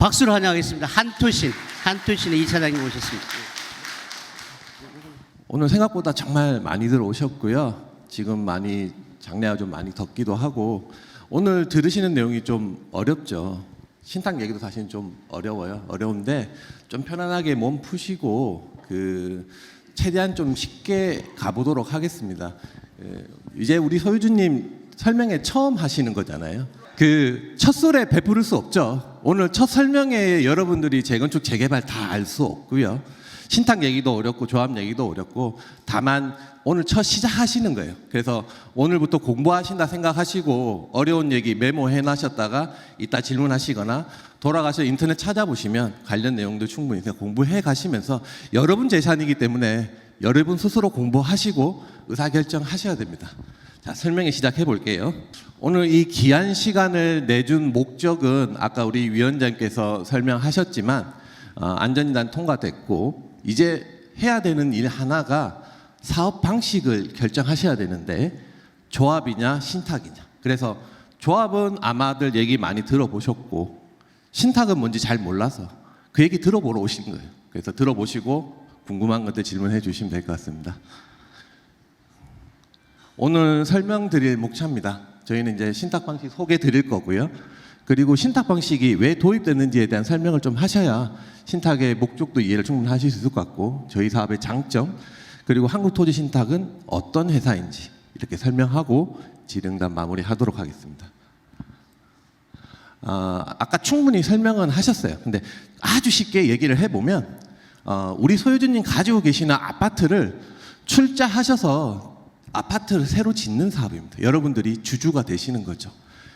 박수로 환영하겠습니다. 한토신의 이사장님 오셨습니다. 오늘 생각보다 정말 많이들 오셨고요. 지금 많이 장내가 좀 많이 덥기도 하고 오늘 들으시는 내용이 좀 어렵죠. 신탁 얘기도 사실은 좀 어려워요. 어려운데 좀 편안하게 몸 푸시고 최대한 좀 쉽게 가보도록 하겠습니다. 이제 우리 소유주님 설명회 처음 하시는 거잖아요. 첫 술에 베풀을 수 없죠. 오늘 첫 설명회에 여러분들이 재건축 재개발 다 알 수 없고요. 신탁 얘기도 어렵고 조합 얘기도 어렵고 다만 오늘 첫 시작하시는 거예요. 그래서 오늘부터 공부하신다 생각하시고 어려운 얘기 메모해 놔셨다가 이따 질문하시거나 돌아가서 인터넷 찾아보시면 관련 내용도 충분히 공부해 가시면서 여러분 재산이기 때문에 여러분 스스로 공부하시고 의사결정하셔야 됩니다. 자, 설명회 시작해 볼게요. 오늘 이 귀한 시간을 내준 목적은 아까 우리 위원장께서 설명하셨지만 안전진단 통과됐고 이제 해야 되는 일 하나가 사업 방식을 결정하셔야 되는데 조합이냐 신탁이냐. 그래서 조합은 아마들 얘기 많이 들어보셨고 신탁은 뭔지 잘 몰라서 그 얘기 들어보러 오신 거예요. 그래서 들어보시고 궁금한 것들 질문해 주시면 될 것 같습니다. 오늘 설명드릴 목차입니다. 저희는 이제 신탁 방식 소개 드릴 거고요. 그리고 신탁 방식이 왜 도입됐는지에 대한 설명을 좀 하셔야 신탁의 목적도 이해를 충분히 하실 수 있을 것 같고 저희 사업의 장점 그리고 한국토지신탁은 어떤 회사인지 이렇게 설명하고 질의응답 마무리하도록 하겠습니다. 아까 충분히 설명은 하셨어요. 근데 아주 쉽게 얘기를 해보면 우리 소유주님 가지고 계시는 아파트를 출자하셔서 아파트를 새로 짓는 사업입니다. 여러분들이 주주가 되시는 거죠.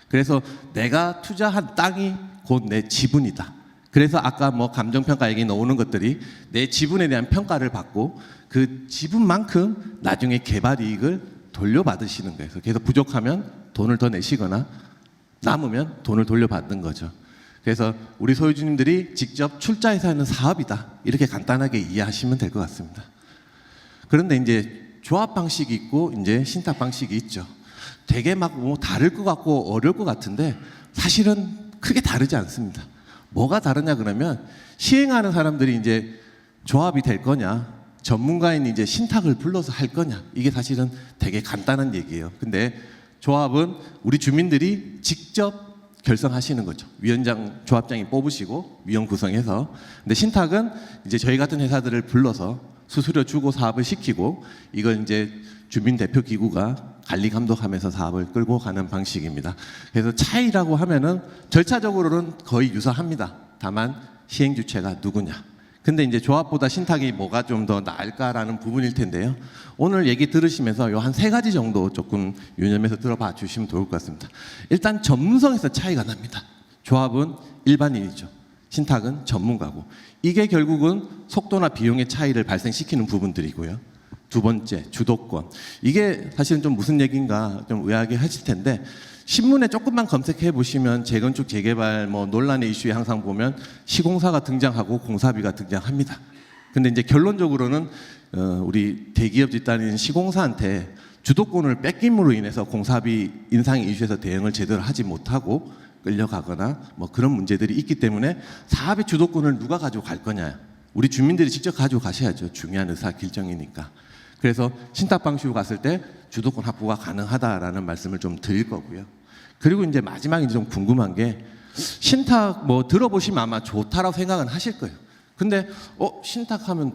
그래서 내가 투자한 땅이 곧 내 지분이다. 그래서 아까 뭐 감정평가 얘기 나오는 것들이 내 지분에 대한 평가를 받고 그 지분만큼 나중에 개발 이익을 돌려받으시는 거예요. 그래서 부족하면 돈을 더 내시거나 남으면 돈을 돌려받는 거죠. 그래서 우리 소유주님들이 직접 출자해서 하는 사업이다. 이렇게 간단하게 이해하시면 될 것 같습니다. 그런데 이제 조합 방식이 있고 이제 신탁 방식이 있죠. 되게 막 뭐 다를 것 같고 어려울 것 같은데 사실은 크게 다르지 않습니다. 뭐가 다르냐 그러면 시행하는 사람들이 이제 조합이 될 거냐 전문가인 이제 신탁을 불러서 할 거냐 이게 사실은 되게 간단한 얘기예요. 근데 조합은 우리 주민들이 직접 결성하시는 거죠. 위원장, 조합장이 뽑으시고 위원 구성해서. 근데 신탁은 이제 저희 같은 회사들을 불러서 수수료 주고 사업을 시키고 이걸 이제 주민 대표 기구가 관리 감독하면서 사업을 끌고 가는 방식입니다. 그래서 차이라고 하면은 절차적으로는 거의 유사합니다. 다만 시행 주체가 누구냐. 근데 이제 조합보다 신탁이 뭐가 좀 더 나을까라는 부분일 텐데요. 오늘 얘기 들으시면서 요 한 3가지 정도 조금 유념해서 들어봐 주시면 좋을 것 같습니다. 일단 전문성에서 차이가 납니다. 조합은 일반인이죠. 신탁은 전문가고 이게 결국은 속도나 비용의 차이를 발생시키는 부분들이고요. 두 번째, 주도권. 이게 사실은 좀 무슨 얘기인가 좀 의아하게 하실 텐데 신문에 조금만 검색해 보시면 재건축 재개발 뭐 논란의 이슈에 항상 보면 시공사가 등장하고 공사비가 등장합니다. 근데 이제 결론적으로는 우리 대기업 집단인 시공사한테 주도권을 뺏김으로 인해서 공사비 인상의 이슈에서 대응을 제대로 하지 못하고 끌려가거나 뭐 그런 문제들이 있기 때문에 사업의 주도권을 누가 가지고 갈 거냐. 우리 주민들이 직접 가지고 가셔야죠. 중요한 의사 결정이니까. 그래서 신탁 방식으로 갔을 때 주도권 확보가 가능하다라는 말씀을 좀 드릴 거고요. 그리고 이제 마지막에 좀 궁금한 게 신탁 뭐 들어보시면 아마 좋다라고 생각은 하실 거예요. 근데 신탁하면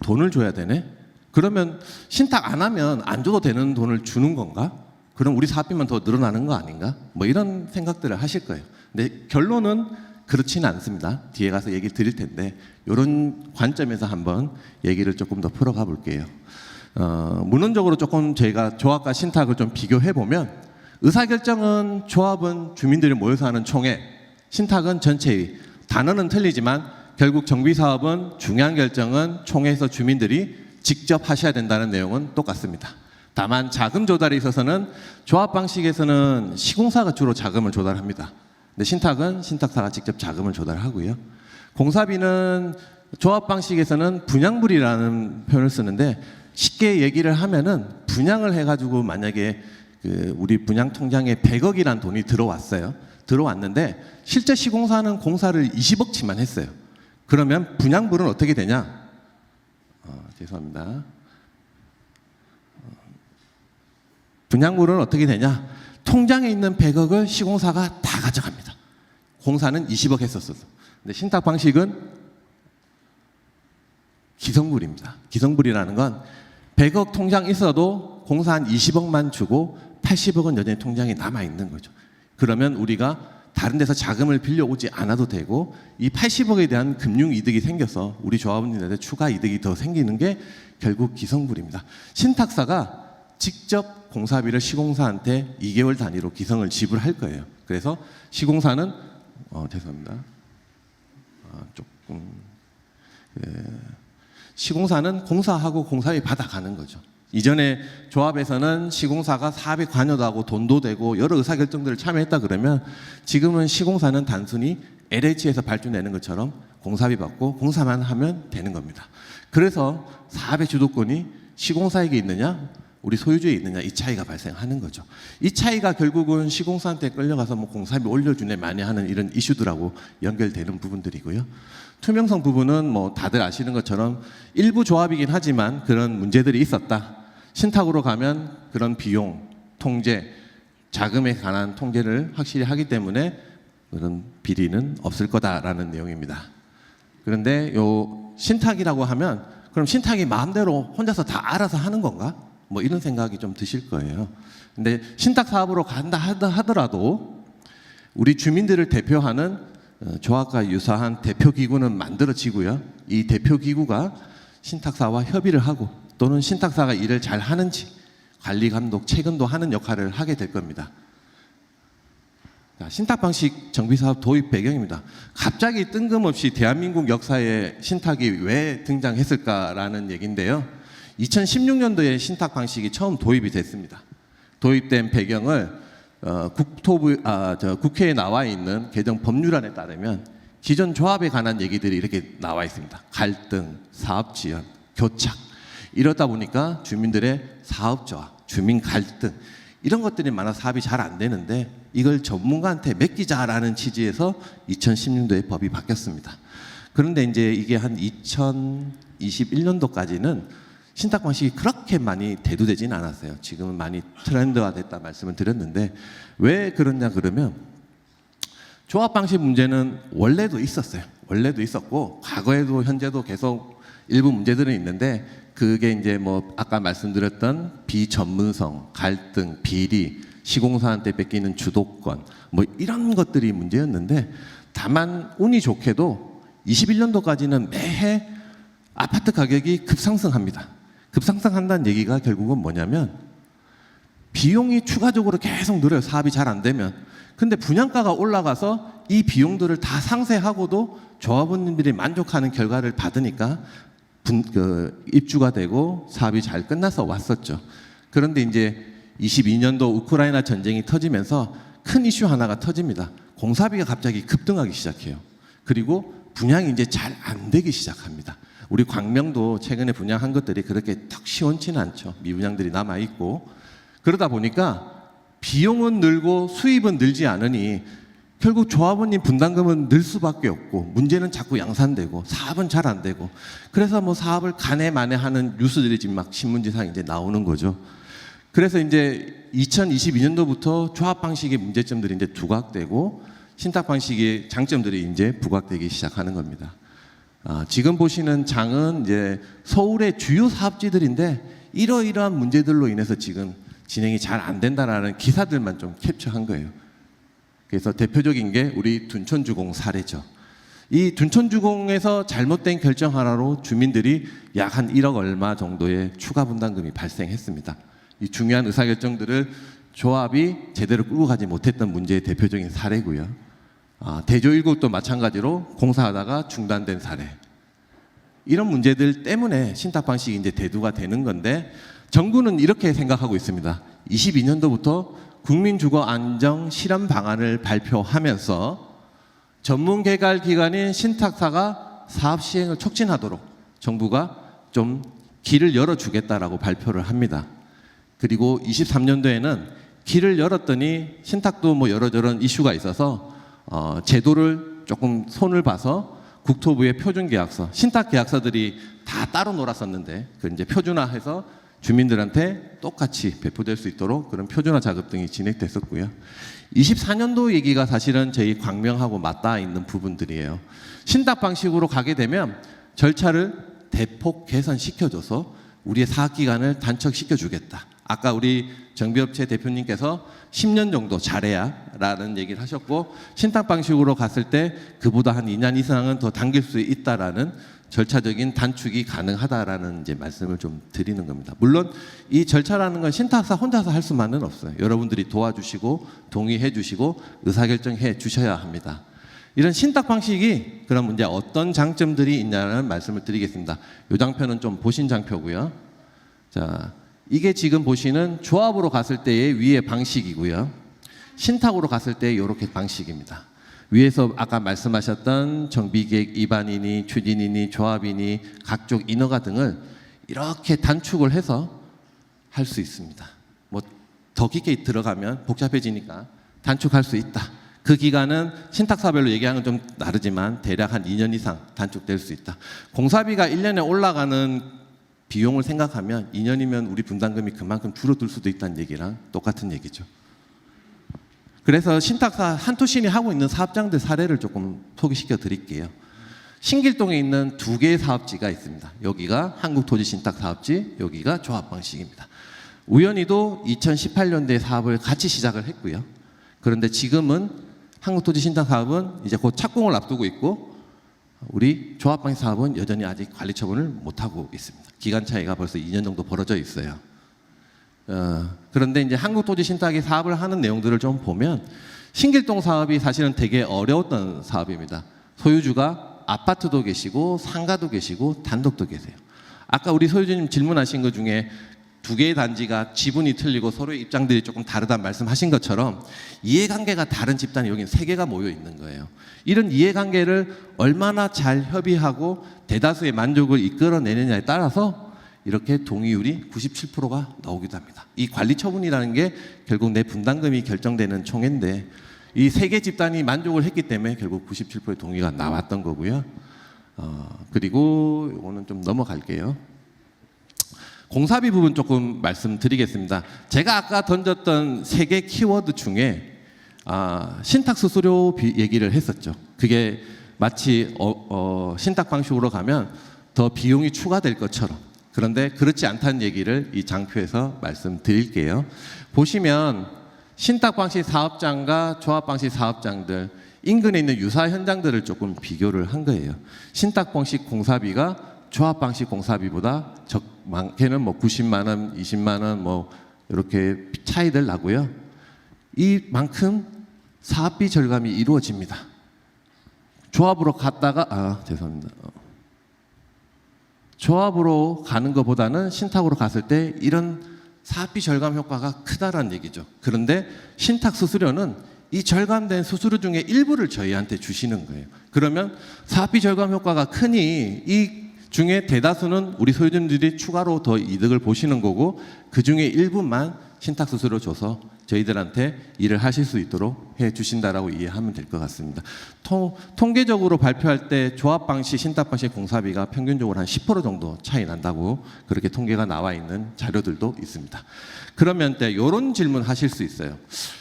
돈을 줘야 되네? 그러면 신탁 안 하면 안 줘도 되는 돈을 주는 건가? 그럼 우리 사업비만 더 늘어나는 거 아닌가? 뭐 이런 생각들을 하실 거예요. 근데 결론은 그렇지는 않습니다. 뒤에 가서 얘기 드릴 텐데 이런 관점에서 한번 얘기를 조금 더 풀어가 볼게요. 문헌적으로 조금 저희가 조합과 신탁을 좀 비교해 보면 의사결정은 조합은 주민들이 모여서 하는 총회, 신탁은 전체의 단어는 틀리지만 결국 정비사업은 중요한 결정은 총회에서 주민들이 직접 하셔야 된다는 내용은 똑같습니다. 다만 자금 조달에 있어서는 조합 방식에서는 시공사가 주로 자금을 조달합니다. 근데 신탁은 신탁사가 직접 자금을 조달하고요. 공사비는 조합 방식에서는 분양불이라는 표현을 쓰는데 쉽게 얘기를 하면은 분양을 해가지고 만약에 우리 분양 통장에 100억이란 돈이 들어왔어요. 들어왔는데 실제 시공사는 공사를 20억치만 했어요. 그러면 분양분은 어떻게 되냐? 죄송합니다. 분양분은 어떻게 되냐? 통장에 있는 100억을 시공사가 다 가져갑니다. 공사는 20억 했었어요. 근데 신탁 방식은 기성불입니다. 기성불이라는 건 100억 통장 있어도 공사 한 20억만 주고 80억은 여전히 통장에 남아 있는 거죠. 그러면 우리가 다른 데서 자금을 빌려오지 않아도 되고 이 80억에 대한 금융 이득이 생겨서 우리 조합원들한테 추가 이득이 더 생기는 게 결국 기성불입니다. 신탁사가 직접 공사비를 시공사한테 2개월 단위로 기성을 지불할 거예요. 그래서 시공사는 죄송합니다. 시공사는 공사하고 공사비 받아가는 거죠. 이전에 조합에서는 시공사가 사업에 관여도 하고 돈도 되고 여러 의사결정들을 참여했다 그러면 지금은 시공사는 단순히 LH에서 발주내는 것처럼 공사비 받고 공사만 하면 되는 겁니다. 그래서 사업의 주도권이 시공사에게 있느냐 우리 소유주에 있느냐 이 차이가 발생하는 거죠. 이 차이가 결국은 시공사한테 끌려가서 뭐 공사비 올려주네 많이 하는 이런 이슈들하고 연결되는 부분들이고요. 투명성 부분은 뭐 다들 아시는 것처럼 일부 조합이긴 하지만 그런 문제들이 있었다. 신탁으로 가면 그런 비용, 통제, 자금에 관한 통제를 확실히 하기 때문에 그런 비리는 없을 거다라는 내용입니다. 그런데 요 신탁이라고 하면 그럼 신탁이 마음대로 혼자서 다 알아서 하는 건가? 뭐 이런 생각이 좀 드실 거예요. 근데 신탁 사업으로 간다 하더라도 우리 주민들을 대표하는 조합과 유사한 대표기구는 만들어지고요. 이 대표기구가 신탁사와 협의를 하고 또는 신탁사가 일을 잘 하는지 관리 감독, 체감도 하는 역할을 하게 될 겁니다. 신탁 방식 정비사업 도입 배경입니다. 갑자기 뜬금없이 대한민국 역사에 신탁이 왜 등장했을까라는 얘기인데요. 2016년도에 신탁 방식이 처음 도입이 됐습니다. 도입된 배경을 국회에 나와 있는 개정 법률안에 따르면 기존 조합에 관한 얘기들이 이렇게 나와 있습니다. 갈등, 사업 지연, 교착 이러다 보니까 주민들의 사업 저하, 주민 갈등 이런 것들이 많아 사업이 잘 안 되는데 이걸 전문가한테 맡기자라는 취지에서 2016년도에 법이 바뀌었습니다. 그런데 이제 이게 한 2021년도까지는 신탁 방식이 그렇게 많이 대두되지는 않았어요. 지금은 많이 트렌드화됐다 말씀을 드렸는데 왜 그러냐 그러면 조합 방식 문제는 원래도 있었어요. 원래도 있었고 과거에도 현재도 계속 일부 문제들은 있는데 그게 이제 뭐 아까 말씀드렸던 비전문성, 갈등, 비리, 시공사한테 뺏기는 주도권 뭐 이런 것들이 문제였는데 다만 운이 좋게도 21년도까지는 매해 아파트 가격이 급상승합니다. 급상승한다는 얘기가 결국은 뭐냐면 비용이 추가적으로 계속 늘어요. 사업이 잘 안 되면. 근데 분양가가 올라가서 이 비용들을 다 상쇄하고도 조합원님들이 만족하는 결과를 받으니까 입주가 되고 사업이 잘 끝나서 왔었죠. 그런데 이제 22년도 우크라이나 전쟁이 터지면서 큰 이슈 하나가 터집니다. 공사비가 갑자기 급등하기 시작해요. 그리고 분양이 이제 잘 안 되기 시작합니다. 우리 광명도 최근에 분양한 것들이 그렇게 턱 시원치는 않죠. 미분양들이 남아있고. 그러다 보니까 비용은 늘고 수입은 늘지 않으니 결국 조합원님 분담금은 늘 수밖에 없고 문제는 자꾸 양산되고 사업은 잘 안 되고 그래서 뭐 사업을 간해만해하는 뉴스들이 지금 막 신문지상 이제 나오는 거죠. 그래서 이제 2022년도부터 조합 방식의 문제점들이 이제 두각되고 신탁 방식의 장점들이 이제 부각되기 시작하는 겁니다. 지금 보시는 장은 이제 서울의 주요 사업지들인데 이러이러한 문제들로 인해서 지금 진행이 잘 안 된다라는 기사들만 좀 캡처한 거예요. 그래서 대표적인 게 우리 둔촌주공 사례죠. 이 둔촌주공에서 잘못된 결정 하나로 주민들이 약 한 1억 얼마 정도의 추가 분담금이 발생했습니다. 이 중요한 의사결정들을 조합이 제대로 끌고 가지 못했던 문제의 대표적인 사례고요. 대조 1국도 마찬가지로 공사하다가 중단된 사례. 이런 문제들 때문에 신탁 방식이 이제 대두가 되는 건데 정부는 이렇게 생각하고 있습니다. 22년도부터 국민주거 안정 실현 방안을 발표하면서 전문 개발 기관인 신탁사가 사업 시행을 촉진하도록 정부가 좀 길을 열어주겠다라고 발표를 합니다. 그리고 23년도에는 길을 열었더니 신탁도 뭐 여러저런 이슈가 있어서 제도를 조금 손을 봐서 국토부의 표준계약서, 신탁계약서들이 다 따로 놀았었는데 그 이제 표준화해서 주민들한테 똑같이 배포될 수 있도록 그런 표준화 작업 등이 진행됐었고요. 24년도 얘기가 사실은 저희 광명하고 맞닿아 있는 부분들이에요. 신탁 방식으로 가게 되면 절차를 대폭 개선시켜줘서 우리의 사업기간을 단축시켜주겠다. 아까 우리 정비업체 대표님께서 10년 정도 잘해야 라는 얘기를 하셨고, 신탁 방식으로 갔을 때 그보다 한 2년 이상은 더 당길 수 있다라는 절차적인 단축이 가능하다라는 이제 말씀을 좀 드리는 겁니다. 물론 이 절차라는 건 신탁사 혼자서 할 수만은 없어요. 여러분들이 도와주시고 동의해 주시고 의사결정해 주셔야 합니다. 이런 신탁 방식이 그럼 이제 어떤 장점들이 있냐는 말씀을 드리겠습니다. 이 장표는 좀 보신 장표고요. 자, 이게 지금 보시는 조합으로 갔을 때의 위의 방식이고요. 신탁으로 갔을 때 이렇게 방식입니다. 위에서 아까 말씀하셨던 정비계획 입안이니 추진이니 조합이니 각종 인허가 등을 이렇게 단축을 해서 할 수 있습니다. 뭐 더 깊게 들어가면 복잡해지니까 단축할 수 있다. 그 기간은 신탁사별로 얘기하는 건 좀 다르지만 대략 한 2년 이상 단축될 수 있다. 공사비가 1년에 올라가는 비용을 생각하면 2년이면 우리 분담금이 그만큼 줄어들 수도 있다는 얘기랑 똑같은 얘기죠. 그래서 신탁사 한투신이 하고 있는 사업장들 사례를 조금 소개시켜 드릴게요. 신길동에 있는 2개의 사업지가 있습니다. 여기가 한국토지신탁사업지, 여기가 조합방식입니다. 우연히도 2018년도에 사업을 같이 시작을 했고요. 그런데 지금은 한국토지신탁사업은 이제 곧 착공을 앞두고 있고, 우리 조합방식 사업은 여전히 아직 관리 처분을 못하고 있습니다. 기간 차이가 벌써 2년 정도 벌어져 있어요. 그런데 이제 한국토지신탁이 사업을 하는 내용들을 좀 보면 신길동 사업이 사실은 되게 어려웠던 사업입니다. 소유주가 아파트도 계시고 상가도 계시고 단독도 계세요. 아까 우리 소유주님 질문하신 것 중에 2개의 단지가 지분이 틀리고 서로의 입장들이 조금 다르다는 말씀하신 것처럼 이해관계가 다른 집단이 여기 3개가 모여 있는 거예요. 이런 이해관계를 얼마나 잘 협의하고 대다수의 만족을 이끌어내느냐에 따라서 이렇게 동의율이 97%가 나오기도 합니다. 이 관리 처분이라는 게 결국 내 분담금이 결정되는 총회인데 이 3개 집단이 만족을 했기 때문에 결국 97%의 동의가 나왔던 거고요. 그리고 이거는 좀 넘어갈게요. 공사비 부분 조금 말씀드리겠습니다. 제가 아까 던졌던 3개 키워드 중에 신탁 수수료 얘기를 했었죠. 그게 마치 신탁 방식으로 가면 더 비용이 추가될 것처럼, 그런데 그렇지 않다는 얘기를 이 장표에서 말씀드릴게요. 보시면 신탁 방식 사업장과 조합 방식 사업장들 인근에 있는 유사 현장들을 조금 비교를 한 거예요. 신탁 방식 공사비가 조합 방식 공사비보다 많게는 뭐 90만 원, 20만 원 뭐 이렇게 차이들 나고요. 이만큼 사업비 절감이 이루어집니다. 조합으로 갔다가 죄송합니다. 조합으로 가는 것보다는 신탁으로 갔을 때 이런 사업비 절감 효과가 크다라는 얘기죠. 그런데 신탁 수수료는 이 절감된 수수료 중에 일부를 저희한테 주시는 거예요. 그러면 사업비 절감 효과가 크니 이 중에 대다수는 우리 소유주들이 추가로 더 이득을 보시는 거고, 그 중에 일부만 신탁 수수료 줘서 저희들한테 일을 하실 수 있도록 해 주신다라고 이해하면 될 것 같습니다. 통계적으로 발표할 때 조합 방식, 신탁 방식 공사비가 평균적으로 한 10% 정도 차이 난다고 그렇게 통계가 나와 있는 자료들도 있습니다. 그러면 때 이런 질문 하실 수 있어요.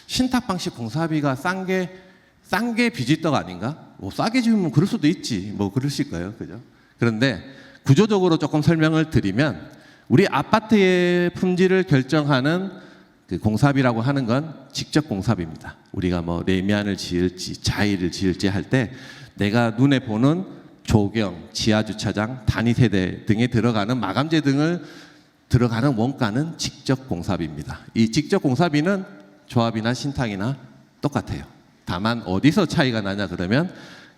신탁 방식 공사비가 싼 게 비지떡 아닌가? 뭐 싸게 주면 그럴 수도 있지. 뭐 그러실 거예요. 그죠? 그런데 구조적으로 조금 설명을 드리면 우리 아파트의 품질을 결정하는 그 공사비라고 하는 건 직접 공사비입니다. 우리가 뭐 레미안을 지을지 자이를 지을지 할 때 내가 눈에 보는 조경, 지하주차장, 단위세대 등에 들어가는 마감재 등을 들어가는 원가는 직접 공사비입니다. 이 직접 공사비는 조합이나 신탁이나 똑같아요. 다만 어디서 차이가 나냐 그러면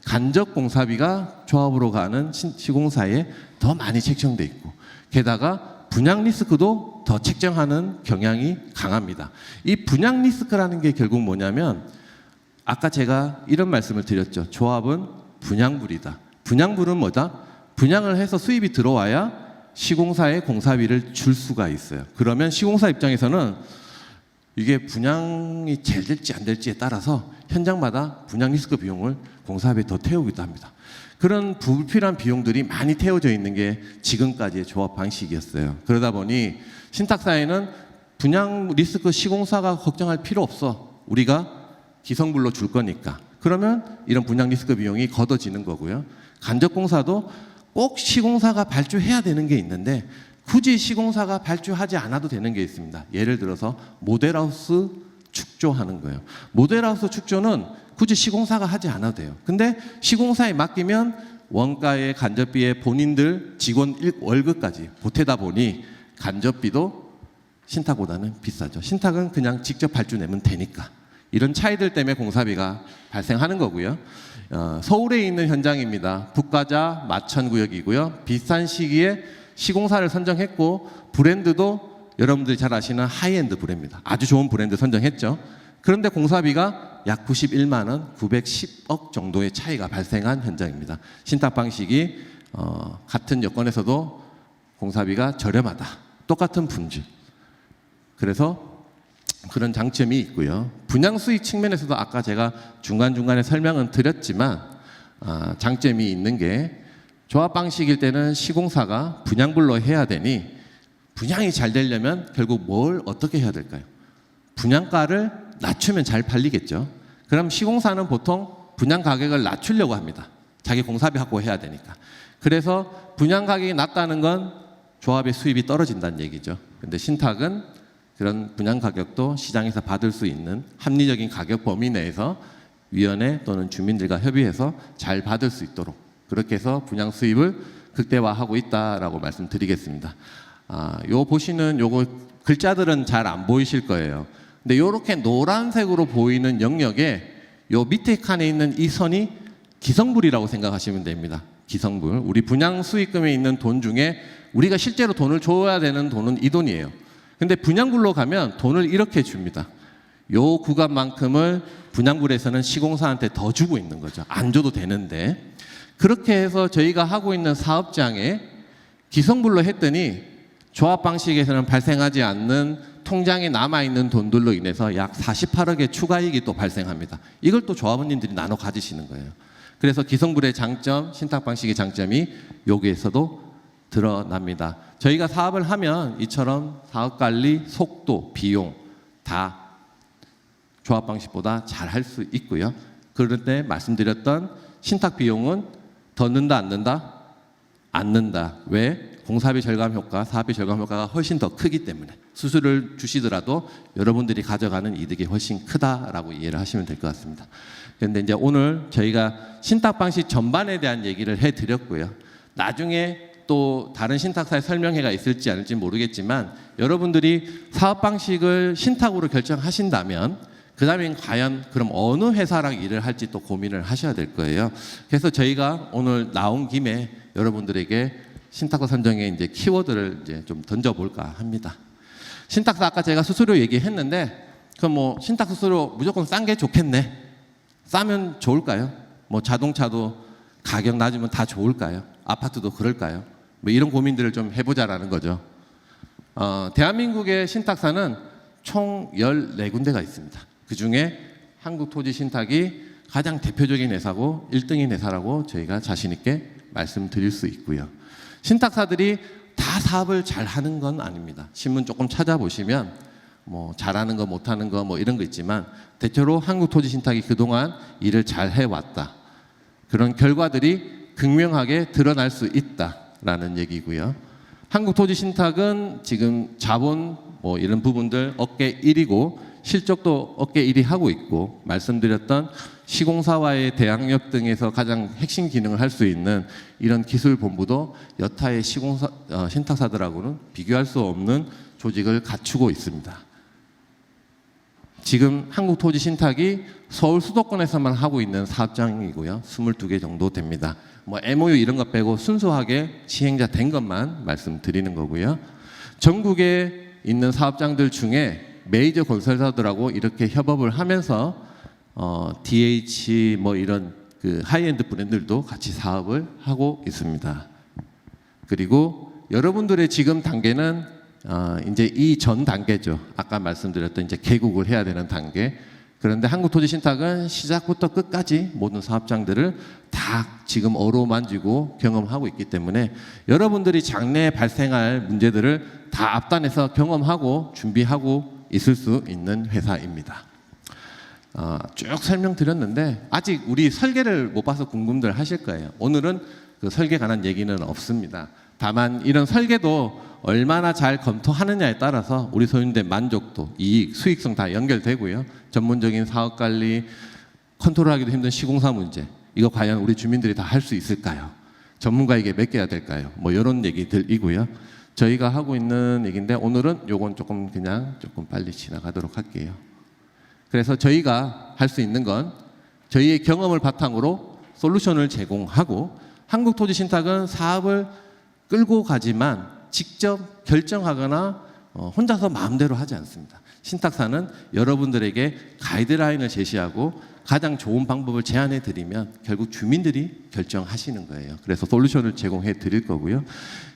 간접 공사비가 조합으로 가는 시공사에 더 많이 책정돼 있고, 게다가 분양 리스크도 더 책정하는 경향이 강합니다. 이 분양 리스크라는 게 결국 뭐냐면 아까 제가 이런 말씀을 드렸죠. 조합은 분양불이다. 분양불은 뭐다? 분양을 해서 수입이 들어와야 시공사에 공사비를 줄 수가 있어요. 그러면 시공사 입장에서는 이게 분양이 잘 될지 안 될지에 따라서 현장마다 분양 리스크 비용을 공사업에 더 태우기도 합니다. 그런 불필요한 비용들이 많이 태워져 있는 게 지금까지의 조합 방식이었어요. 그러다 보니 신탁사에는 분양 리스크 시공사가 걱정할 필요 없어. 우리가 기성불로 줄 거니까. 그러면 이런 분양 리스크 비용이 걷어지는 거고요. 간접공사도 꼭 시공사가 발주해야 되는 게 있는데 굳이 시공사가 발주하지 않아도 되는 게 있습니다. 예를 들어서 모델하우스 축조하는 거예요. 모델하우스 축조는 굳이 시공사가 하지 않아도 돼요. 근데 시공사에 맡기면 원가에 간접비에 본인들 직원 월급까지 보태다 보니 간접비도 신탁보다는 비싸죠. 신탁은 그냥 직접 발주 내면 되니까. 이런 차이들 때문에 공사비가 발생하는 거고요. 서울에 있는 현장입니다. 북가자 마천구역이고요. 비슷한 시기에 시공사를 선정했고 브랜드도 여러분들이 잘 아시는 하이엔드 브랜드입니다. 아주 좋은 브랜드 선정했죠. 그런데 공사비가 약 91만 원, 910억 정도의 차이가 발생한 현장입니다. 신탁 방식이 같은 여건에서도 공사비가 저렴하다. 똑같은 품질. 그래서 그런 장점이 있고요. 분양 수익 측면에서도 아까 제가 중간중간에 설명은 드렸지만 장점이 있는 게 조합 방식일 때는 시공사가 분양불로 해야 되니 분양이 잘 되려면 결국 뭘 어떻게 해야 될까요? 분양가를 낮추면 잘 팔리겠죠. 그럼 시공사는 보통 분양 가격을 낮추려고 합니다. 자기 공사비 확보해야 되니까. 그래서 분양 가격이 낮다는 건 조합의 수입이 떨어진다는 얘기죠. 근데 신탁은 그런 분양 가격도 시장에서 받을 수 있는 합리적인 가격 범위 내에서 위원회 또는 주민들과 협의해서 잘 받을 수 있도록 그렇게 해서 분양 수입을 극대화하고 있다라고 말씀드리겠습니다. 요 보시는 요거 글자들은 잘 안 보이실 거예요. 근데 요렇게 노란색으로 보이는 영역에 요 밑에 칸에 있는 이 선이 기성불이라고 생각하시면 됩니다. 기성불. 우리 분양 수익금에 있는 돈 중에 우리가 실제로 돈을 줘야 되는 돈은 이 돈이에요. 근데 분양불로 가면 돈을 이렇게 줍니다. 요 구간만큼을 분양불에서는 시공사한테 더 주고 있는 거죠. 안 줘도 되는데. 그렇게 해서 저희가 하고 있는 사업장에 기성불로 했더니 조합 방식에서는 발생하지 않는 통장에 남아있는 돈들로 인해서 약 48억의 추가이익이 또 발생합니다. 이걸 또 조합원님들이 나눠 가지시는 거예요. 그래서 기성불의 장점, 신탁 방식의 장점이 여기에서도 드러납니다. 저희가 사업을 하면 이처럼 사업 관리, 속도, 비용 다 조합 방식보다 잘 할 수 있고요. 그런데 말씀드렸던 신탁 비용은 더 는다 안 는다? 안 는다. 왜? 공사비 절감 효과, 사업비 절감 효과가 훨씬 더 크기 때문에 수수료를 주시더라도 여러분들이 가져가는 이득이 훨씬 크다라고 이해를 하시면 될 것 같습니다. 그런데 이제 오늘 저희가 신탁 방식 전반에 대한 얘기를 해드렸고요. 나중에 또 다른 신탁사의 설명회가 있을지 아닐지 모르겠지만 여러분들이 사업 방식을 신탁으로 결정하신다면 그 다음에 과연 그럼 어느 회사랑 일을 할지 또 고민을 하셔야 될 거예요. 그래서 저희가 오늘 나온 김에 여러분들에게 신탁사 선정의 이제 키워드를 이제 좀 던져볼까 합니다. 신탁사 아까 제가 수수료 얘기했는데 그럼 뭐 신탁 수수료 무조건 싼 게 좋겠네. 싸면 좋을까요? 뭐 자동차도 가격 낮으면 다 좋을까요? 아파트도 그럴까요? 뭐 이런 고민들을 좀 해보자라는 거죠. 대한민국의 신탁사는 총 14군데가 있습니다. 그 중에 한국토지신탁이 가장 대표적인 회사고 1등인 회사라고 저희가 자신 있게 말씀드릴 수 있고요. 신탁사들이 다 사업을 잘하는 건 아닙니다. 신문 조금 찾아보시면 뭐 잘하는 거 못하는 거 뭐 이런 거 있지만 대체로 한국토지신탁이 그동안 일을 잘 해왔다. 그런 결과들이 극명하게 드러날 수 있다라는 얘기고요. 한국토지신탁은 지금 자본 뭐 이런 부분들 업계 1위고 실적도 업계 1위 하고 있고 말씀드렸던 시공사와의 대항력 등에서 가장 핵심 기능을 할 수 있는 이런 기술본부도 여타의 신탁사들하고는 비교할 수 없는 조직을 갖추고 있습니다. 지금 한국토지신탁이 서울 수도권에서만 하고 있는 사업장이고요. 22개 정도 됩니다. 뭐 MOU 이런 것 빼고 순수하게 시행자 된 것만 말씀드리는 거고요. 전국에 있는 사업장들 중에 메이저 건설사들하고 이렇게 협업을 하면서 DH 뭐 이런 그 하이엔드 브랜드들도 같이 사업을 하고 있습니다. 그리고 여러분들의 지금 단계는 이제 이 전 단계죠. 아까 말씀드렸던 이제 개국을 해야 되는 단계. 그런데 한국토지신탁은 시작부터 끝까지 모든 사업장들을 다 지금 어루만지고 경험하고 있기 때문에 여러분들이 장래에 발생할 문제들을 다 앞단에서 경험하고 준비하고 있을 수 있는 회사입니다. 쭉 설명드렸는데 아직 우리 설계를 못 봐서 궁금들 하실 거예요. 오늘은 그 설계에 관한 얘기는 없습니다. 다만 이런 설계도 얼마나 잘 검토하느냐에 따라서 우리 소유주의 만족도, 이익, 수익성 다 연결되고요. 전문적인 사업 관리, 컨트롤하기도 힘든 시공사 문제, 이거 과연 우리 주민들이 다 할 수 있을까요? 전문가에게 맡겨야 될까요? 뭐 이런 얘기들이고요. 저희가 하고 있는 얘기인데 오늘은 요건 조금 빨리 지나가도록 할게요. 그래서 저희가 할 수 있는 건 저희의 경험을 바탕으로 솔루션을 제공하고 한국토지신탁은 사업을 끌고 가지만 직접 결정하거나 혼자서 마음대로 하지 않습니다. 신탁사는 여러분들에게 가이드라인을 제시하고 가장 좋은 방법을 제안해 드리면 결국 주민들이 결정하시는 거예요. 그래서 솔루션을 제공해 드릴 거고요.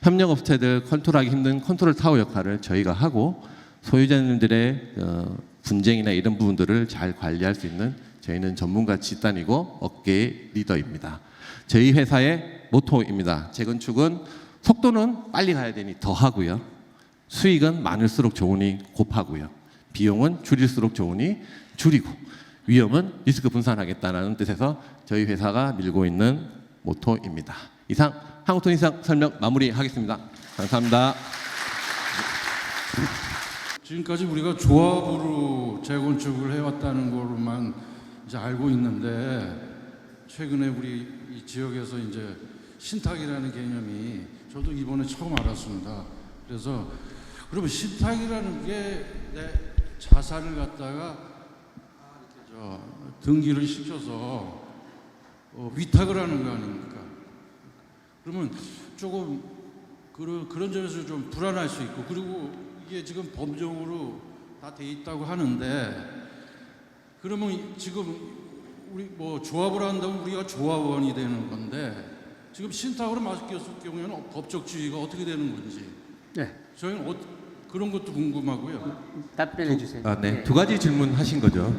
협력업체들 컨트롤하기 힘든 컨트롤 타워 역할을 저희가 하고 소유자님들의 분쟁이나 이런 부분들을 잘 관리할 수 있는 저희는 전문가 집단이고 업계의 리더입니다. 저희 회사의 모토입니다. 재건축은 속도는 빨리 가야 되니 더 하고요. 수익은 많을수록 좋으니 곱하고요. 비용은 줄일수록 좋으니 줄이고 위험은 리스크 분산하겠다는 뜻에서 저희 회사가 밀고 있는 모토입니다. 이상 한국토지신탁 설명 마무리하겠습니다. 감사합니다. 지금까지 우리가 조합으로 재건축을 해왔다는 것로만 이제 알고 있는데 최근에 우리 이 지역에서 이제 신탁이라는 개념이 저도 이번에 처음 알았습니다. 그래서 그러면 신탁이라는 게 내 자산을 갖다가 이렇게 등기를 시켜서 위탁을 하는 거 아닙니까? 그러면 조금 그런 점에서 좀 불안할 수 있고 그리고 이게 지금 법적으로 다 돼 있다고 하는데 그러면 지금 우리 뭐 조합을 한다면 우리가 조합원이 되는 건데 지금 신탁으로 맡겼을 경우에는 법적 지위가 어떻게 되는 건지 네. 저희는 그런 것도 궁금하고요. 답변해 주세요. 네. 두 가지 질문하신 거죠.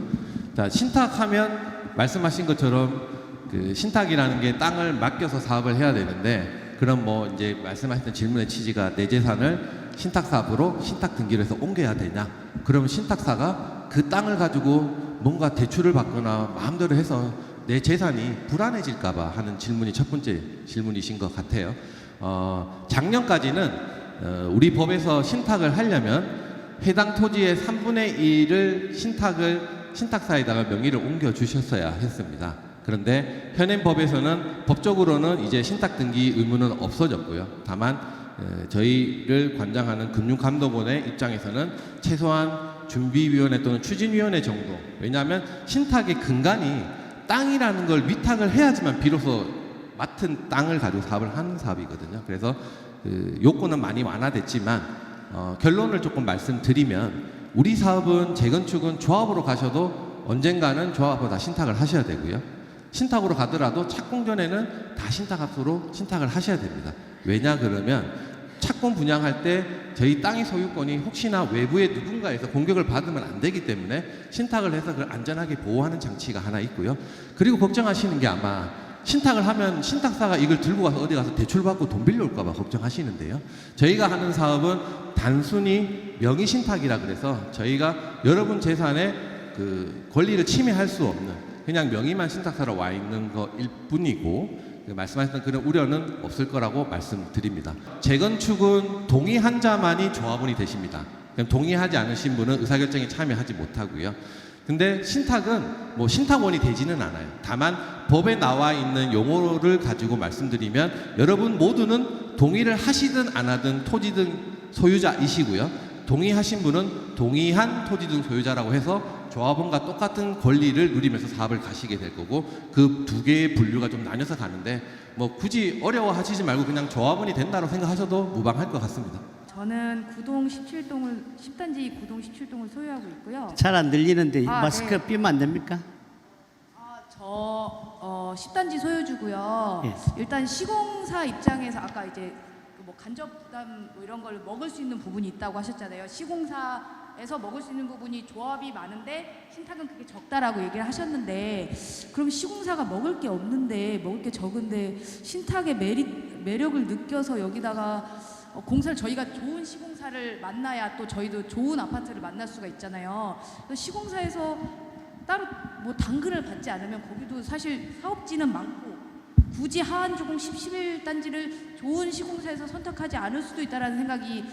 자, 신탁하면 말씀하신 것처럼 그 신탁이라는 게 땅을 맡겨서 사업을 해야 되는데 그럼 뭐 이제 말씀하셨던 질문의 취지가 내 재산을 신탁사업으로 신탁 등기를 해서 옮겨야 되냐? 그러면 신탁사가 그 땅을 가지고 뭔가 대출을 받거나 마음대로 해서 내 재산이 불안해질까봐 하는 질문이 첫 번째 질문이신 것 같아요. 작년까지는 우리 법에서 신탁을 하려면 해당 토지의 3분의 1을 신탁사에다가 명의를 옮겨 주셨어야 했습니다. 그런데 현행 법에서는 법적으로는 이제 신탁 등기 의무는 없어졌고요. 다만 저희를 관장하는 금융감독원의 입장에서는 최소한 준비위원회 또는 추진위원회 정도. 왜냐하면 신탁의 근간이 땅이라는 걸 위탁을 해야지만 비로소 맡은 땅을 가지고 사업을 하는 사업이거든요. 그래서 요건은 많이 완화됐지만 결론을 조금 말씀드리면 우리 사업은 재건축은 조합으로 가셔도 언젠가는 조합으로 다 신탁을 하셔야 되고요. 신탁으로 가더라도 착공 전에는 다 신탁합수로 신탁을 하셔야 됩니다. 왜냐 그러면 착공 분양할 때 저희 땅의 소유권이 혹시나 외부의 누군가에서 공격을 받으면 안 되기 때문에 신탁을 해서 그걸 안전하게 보호하는 장치가 하나 있고요. 그리고 걱정하시는 게 아마 신탁을 하면 신탁사가 이걸 들고 가서 어디 가서 대출받고 돈 빌려올까 봐 걱정하시는데요. 저희가 하는 사업은 단순히 명의 신탁이라 그래서 저희가 여러분 재산의 그 권리를 침해할 수 없는 그냥 명의만 신탁사로 와 있는 거일 뿐이고 말씀하셨던 그런 우려는 없을 거라고 말씀드립니다. 재건축은 동의한 자만이 조합원이 되십니다. 동의하지 않으신 분은 의사결정에 참여하지 못하고요. 근데 신탁은 뭐 신탁원이 되지는 않아요. 다만 법에 나와 있는 용어를 가지고 말씀드리면 여러분 모두는 동의를 하시든 안 하든 토지 등 소유자이시고요. 동의하신 분은 동의한 토지 등 소유자라고 해서 조합원과 똑같은 권리를 누리면서 사업을 가시게 될 거고 그 두 개의 분류가 좀 나뉘어서 가는데 뭐 굳이 어려워하시지 말고 그냥 조합원이 된다고 생각하셔도 무방할 것 같습니다. 저는 10단지 9동 17동을 소유하고 있고요. 잘 안 들리는데 마스크 네. 끼면 안 됩니까? 저 10단지 소유주고요. 예. 일단 시공사 입장에서 아까 이제 뭐 간접담 뭐 이런 걸 먹을 수 있는 부분이 있다고 하셨잖아요. 시공사에서 먹을 수 있는 부분이 조합이 많은데 신탁은 그게 적다라고 얘기를 하셨는데, 그럼 시공사가 먹을 게 없는데 먹을 게 적은데 신탁의 매력을 느껴서 여기다가 공사를, 저희가 좋은 시공사를 만나야 또 저희도 좋은 아파트를 만날 수가 있잖아요. 그래서 시공사에서 따로 뭐 당근을 받지 않으면 거기도 사실 사업지는 많고 굳이 하안주공 11단지를 좋은 시공사에서 선택하지 않을 수도 있다라는 생각이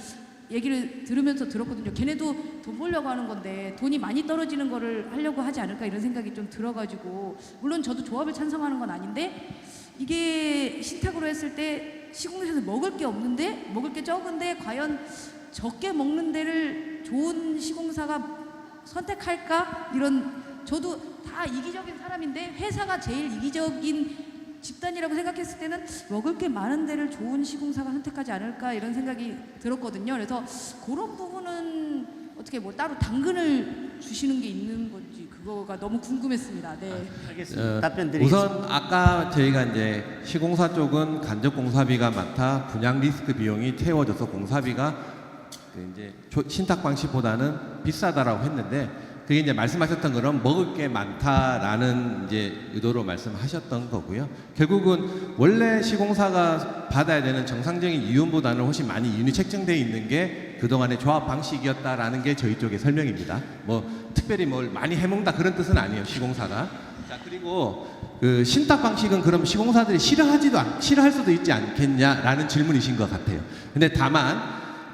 얘기를 들으면서 들었거든요. 걔네도 돈 벌려고 하는 건데 돈이 많이 떨어지는 거를 하려고 하지 않을까 이런 생각이 좀 들어가지고, 물론 저도 조합을 찬성하는 건 아닌데 이게 신탁으로 했을 때 시공사에서 먹을 게 없는데 먹을 게 적은데 과연 적게 먹는 데를 좋은 시공사가 선택할까? 이런, 저도 다 이기적인 사람인데 회사가 제일 이기적인 집단이라고 생각했을 때는 먹을 게 많은 데를 좋은 시공사가 선택하지 않을까 이런 생각이 들었거든요. 그래서 그런 부분은 어떻게 뭐 따로 당근을 주시는 게 있는 건지 그거가 너무 궁금했습니다. 네. 알겠습니다. 답변 드리겠습니다. 우선 아까 저희가 이제 시공사 쪽은 간접 공사비가 많다, 분양 리스크 비용이 태워져서 공사비가 이제 신탁 방식보다는 비싸다라고 했는데, 그게 이제 말씀하셨던 그런 먹을 게 많다라는 이제 의도로 말씀하셨던 거고요. 결국은 원래 시공사가 받아야 되는 정상적인 이윤보다는 훨씬 많이 이윤이 책정되어 있는 게 그동안의 조합 방식이었다라는 게 저희 쪽의 설명입니다. 뭐 특별히 뭘 많이 해먹다 그런 뜻은 아니에요, 시공사가. 자, 그리고 그 신탁 방식은 그럼 시공사들이 싫어할 수도 있지 않겠냐라는 질문이신 것 같아요. 근데 다만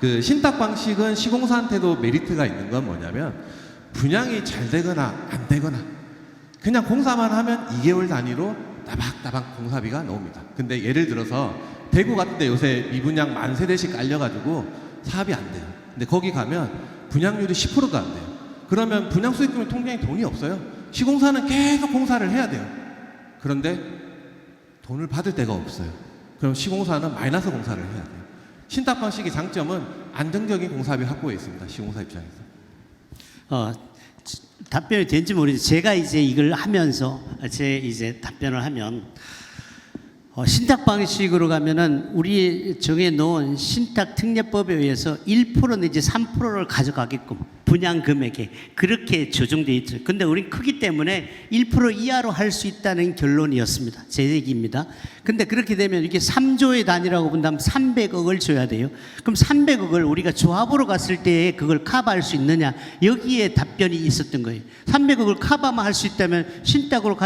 그 신탁 방식은 시공사한테도 메리트가 있는 건 뭐냐면, 분양이 잘 되거나 안 되거나 그냥 공사만 하면 2개월 단위로 따박따박 공사비가 나옵니다. 근데 예를 들어서 대구 같은 데 요새 미분양 10,000세대씩 깔려가지고 사업이 안 돼요. 근데 거기 가면 분양률이 10%도 안 돼요. 그러면 분양 수익금의 통장에 돈이 없어요. 시공사는 계속 공사를 해야 돼요. 그런데 돈을 받을 데가 없어요. 그럼 시공사는 마이너스 공사를 해야 돼요. 신탁 방식의 장점은 안정적인 공사비 확보에 있습니다, 시공사 입장에서. 답변이 된지 모르겠는데 제가 이제 이걸 하면서 제 이제 답변을 하면, 신탁 방식으로 가면은 우리 정해 놓은 신탁 특례법에 의해서 1% 내지 3%를 가져가게끔 분양 금액에 그렇게 조정되어 있죠. 근데 우린 크기 때문에 1% 이하로 할 수 있다는 결론이었습니다. 제 얘기입니다. 근데 그렇게 되면 이게 3조의 단위라고 본다면 300억을 줘야 돼요. 그럼 300억을 우리가 조합으로 갔을 때 그걸 커버할 수 있느냐? 여기에 답변이 있었던 거예요. 300억을 커버만 할 수 있다면 신탁으로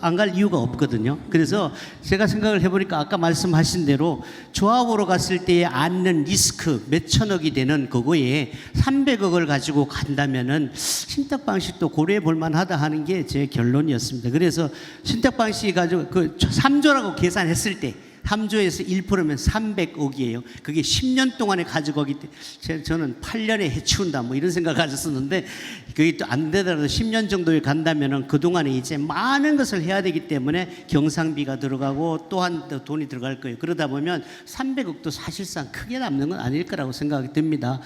안 갈 이유가 없거든요. 그래서 제가 생각을 해보니까 아까 말씀하신 대로 조합으로 갔을 때에 안는 리스크 몇 천억이 되는 그거에 300억을 가지고 간다면은 신탁 방식도 고려해 볼 만하다 하는 게 제 결론이었습니다. 그래서 신탁 방식이 가지고 그 3조라고 계산했을 때 3조에서 1%면 300억이에요. 그게 10년 동안에 가져가기 때문에 저는 8년에 해치운다 뭐 이런 생각을 가졌었는데, 그게 또 안 되더라도 10년 정도에 간다면은 그동안에 이제 많은 것을 해야 되기 때문에 경상비가 들어가고 또한 또 돈이 들어갈 거예요. 그러다 보면 300억도 사실상 크게 남는 건 아닐 거라고 생각이 듭니다.